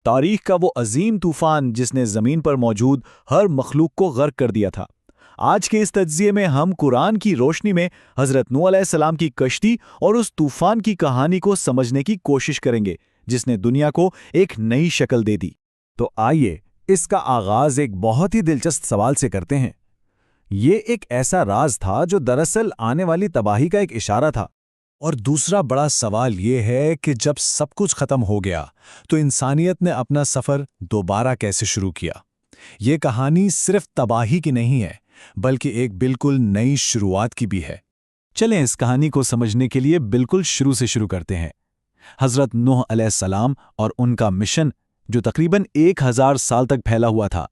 تاریخ کا وہ عظیم طوفان جس نے زمین پر موجود ہر مخلوق کو غرق کر دیا تھا۔ آج کے اس تجزیے میں ہم قرآن کی روشنی میں حضرت نوح علیہ السلام کی کشتی اور اس طوفان کی کہانی کو سمجھنے کی کوشش کریں گے جس نے دنیا کو ایک نئی شکل دے دی۔ تو آئیے اس کا آغاز ایک بہت ہی دلچسپ سوال سے کرتے ہیں۔ یہ ایک ایسا راز تھا جو دراصل آنے والی تباہی کا ایک اشارہ تھا۔ اور دوسرا بڑا سوال یہ ہے کہ جب سب کچھ ختم ہو گیا تو انسانیت نے اپنا سفر دوبارہ کیسے شروع کیا؟ یہ کہانی صرف تباہی کی نہیں ہے بلکہ ایک بالکل نئی شروعات کی بھی ہے۔ چلیں اس کہانی کو سمجھنے کے لیے بالکل شروع سے شروع کرتے ہیں۔ حضرت نوح علیہ السلام اور ان کا مشن جو تقریباً 1000 سال تک پھیلا ہوا تھا۔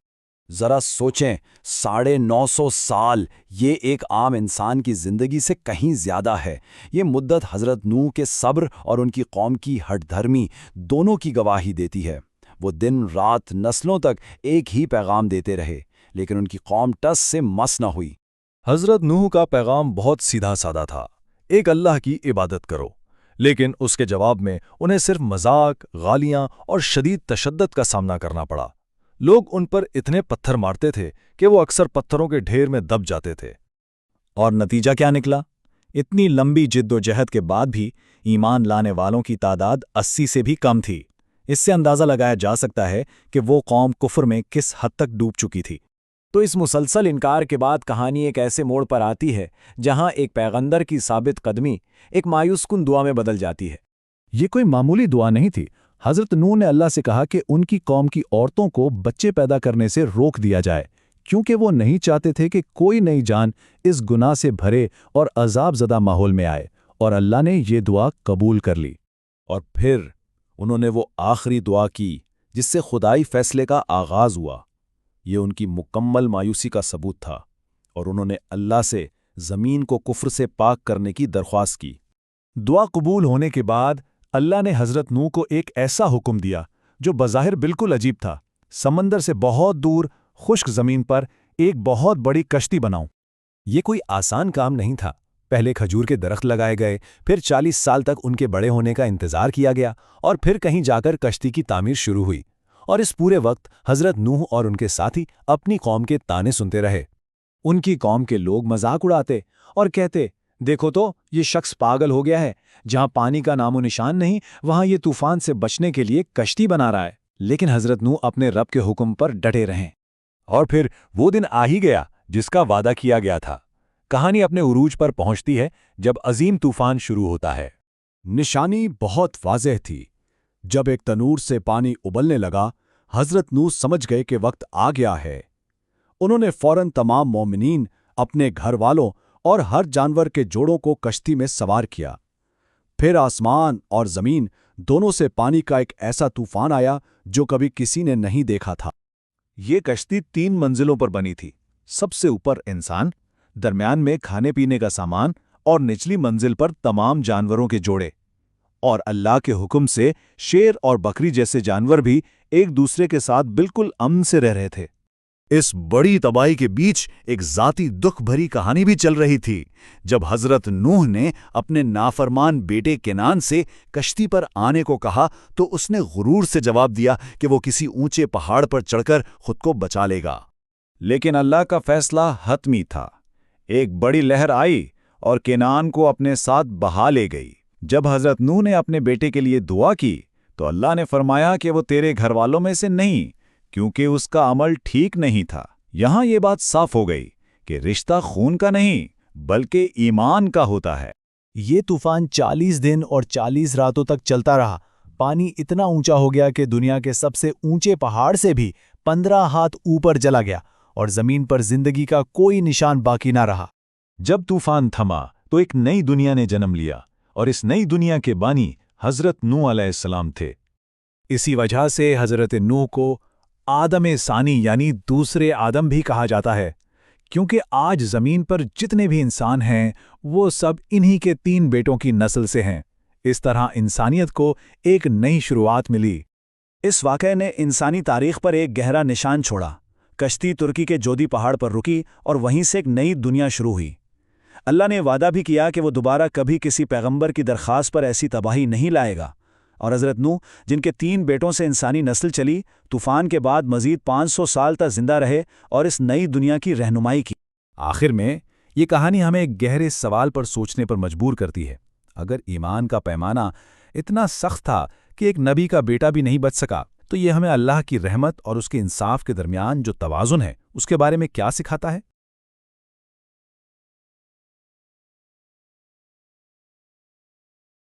ذرا سوچیں، 950 سال، یہ ایک عام انسان کی زندگی سے کہیں زیادہ ہے۔ یہ مدت حضرت نوح کے صبر اور ان کی قوم کی ہٹ دھرمی دونوں کی گواہی دیتی ہے۔ وہ دن رات نسلوں تک ایک ہی پیغام دیتے رہے، لیکن ان کی قوم ٹس سے مس نہ ہوئی۔ حضرت نوح کا پیغام بہت سیدھا سادہ تھا، ایک اللہ کی عبادت کرو، لیکن اس کے جواب میں انہیں صرف مذاق، گالیاں اور شدید تشدد کا سامنا کرنا پڑا۔ لوگ ان پر اتنے پتھر مارتے تھے کہ وہ اکثر پتھروں کے ڈھیر میں دب جاتے تھے۔ اور نتیجہ کیا نکلا؟ اتنی لمبی جد و جہد کے بعد بھی ایمان لانے والوں کی تعداد 80 سے بھی کم تھی۔ اس سے اندازہ لگایا جا سکتا ہے کہ وہ قوم کفر میں کس حد تک ڈوب چکی تھی۔ تو اس مسلسل انکار کے بعد کہانی ایک ایسے موڑ پر آتی ہے جہاں ایک پیغمبر کی ثابت قدمی ایک مایوس کن دعا میں بدل جاتی ہے۔ یہ کوئی معمولی دعا نہیں تھی۔ حضرت نوح نے اللہ سے کہا کہ ان کی قوم کی عورتوں کو بچے پیدا کرنے سے روک دیا جائے، کیونکہ وہ نہیں چاہتے تھے کہ کوئی نئی جان اس گناہ سے بھرے اور عذاب زدہ ماحول میں آئے، اور اللہ نے یہ دعا قبول کر لی۔ اور پھر انہوں نے وہ آخری دعا کی جس سے خدائی فیصلے کا آغاز ہوا۔ یہ ان کی مکمل مایوسی کا ثبوت تھا، اور انہوں نے اللہ سے زمین کو کفر سے پاک کرنے کی درخواست کی۔ دعا قبول ہونے کے بعد اللہ نے حضرت نوح کو ایک ایسا حکم دیا جو بظاہر بالکل عجیب تھا۔ سمندر سے بہت دور خشک زمین پر ایک بہت بڑی کشتی بناؤ۔ یہ کوئی آسان کام نہیں تھا۔ پہلے کھجور کے درخت لگائے گئے، پھر 40 سال تک ان کے بڑے ہونے کا انتظار کیا گیا، اور پھر کہیں جا کر کشتی کی تعمیر شروع ہوئی۔ اور اس پورے وقت حضرت نوح اور ان کے ساتھی اپنی قوم کے تانے سنتے رہے۔ ان کی قوم کے لوگ مذاق اڑاتے اور کہتے، دیکھو تو یہ شخص پاگل ہو گیا ہے، جہاں پانی کا نام و نشان نہیں وہاں یہ طوفان سے بچنے کے لیے کشتی بنا رہا ہے۔ لیکن حضرت نوح اپنے رب کے حکم پر ڈٹے رہیں۔ اور پھر وہ دن آ ہی گیا جس کا وعدہ کیا گیا تھا۔ کہانی اپنے عروج پر پہنچتی ہے جب عظیم طوفان شروع ہوتا ہے۔ نشانی بہت واضح تھی۔ جب ایک تنور سے پانی ابلنے لگا، حضرت نوح سمجھ گئے کہ وقت آ گیا ہے۔ انہوں نے فوراً تمام مومنین، اپنے گھر والوں اور ہر جانور کے جوڑوں کو کشتی میں سوار کیا۔ پھر آسمان اور زمین دونوں سے پانی کا ایک ایسا طوفان آیا جو کبھی کسی نے نہیں دیکھا تھا۔ یہ کشتی 3 منزلوں پر بنی تھی۔ سب سے اوپر انسان، درمیان میں کھانے پینے کا سامان، اور نچلی منزل پر تمام جانوروں کے جوڑے۔ اور اللہ کے حکم سے شیر اور بکری جیسے جانور بھی ایک دوسرے کے ساتھ بالکل امن سے رہ رہے تھے۔ اس بڑی تباہی کے بیچ ایک ذاتی دکھ بھری کہانی بھی چل رہی تھی۔ جب حضرت نوح نے اپنے نافرمان بیٹے کنعان سے کشتی پر آنے کو کہا تو اس نے غرور سے جواب دیا کہ وہ کسی اونچے پہاڑ پر چڑھ کر خود کو بچا لے گا۔ لیکن اللہ کا فیصلہ حتمی تھا۔ ایک بڑی لہر آئی اور کنعان کو اپنے ساتھ بہا لے گئی۔ جب حضرت نوح نے اپنے بیٹے کے لیے دعا کی تو اللہ نے فرمایا کہ وہ تیرے گھر والوں میں سے نہیں، کیونکہ اس کا عمل ٹھیک نہیں تھا۔ یہاں یہ بات صاف ہو گئی کہ رشتہ خون کا نہیں بلکہ ایمان کا ہوتا ہے۔ یہ طوفان 40 دن اور 40 راتوں تک چلتا رہا۔ پانی اتنا اونچا ہو گیا کہ دنیا کے سب سے اونچے پہاڑ سے بھی 15 ہاتھ اوپر چلا گیا، اور زمین پر زندگی کا کوئی نشان باقی نہ رہا۔ جب طوفان تھما تو ایک نئی دنیا نے جنم لیا، اور اس نئی دنیا کے بانی حضرت نوح علیہ السلام تھے۔ اسی وجہ سے حضرت نوح کو آدم ثانی یعنی دوسرے آدم بھی کہا جاتا ہے، کیونکہ آج زمین پر جتنے بھی انسان ہیں وہ سب انہی کے 3 بیٹوں کی نسل سے ہیں۔ اس طرح انسانیت کو ایک نئی شروعات ملی۔ اس واقعے نے انسانی تاریخ پر ایک گہرا نشان چھوڑا۔ کشتی ترکی کے جودی پہاڑ پر رکی اور وہیں سے ایک نئی دنیا شروع ہوئی۔ اللہ نے وعدہ بھی کیا کہ وہ دوبارہ کبھی کسی پیغمبر کی درخواست پر ایسی تباہی نہیں لائے گا۔ اور حضرت نوح جن کے 3 بیٹوں سے انسانی نسل چلی، طوفان کے بعد مزید 500 سال تک زندہ رہے اور اس نئی دنیا کی رہنمائی کی۔ آخر میں یہ کہانی ہمیں ایک گہرے سوال پر سوچنے پر مجبور کرتی ہے۔ اگر ایمان کا پیمانہ اتنا سخت تھا کہ ایک نبی کا بیٹا بھی نہیں بچ سکا، تو یہ ہمیں اللہ کی رحمت اور اس کے انصاف کے درمیان جو توازن ہے اس کے بارے میں کیا سکھاتا ہے؟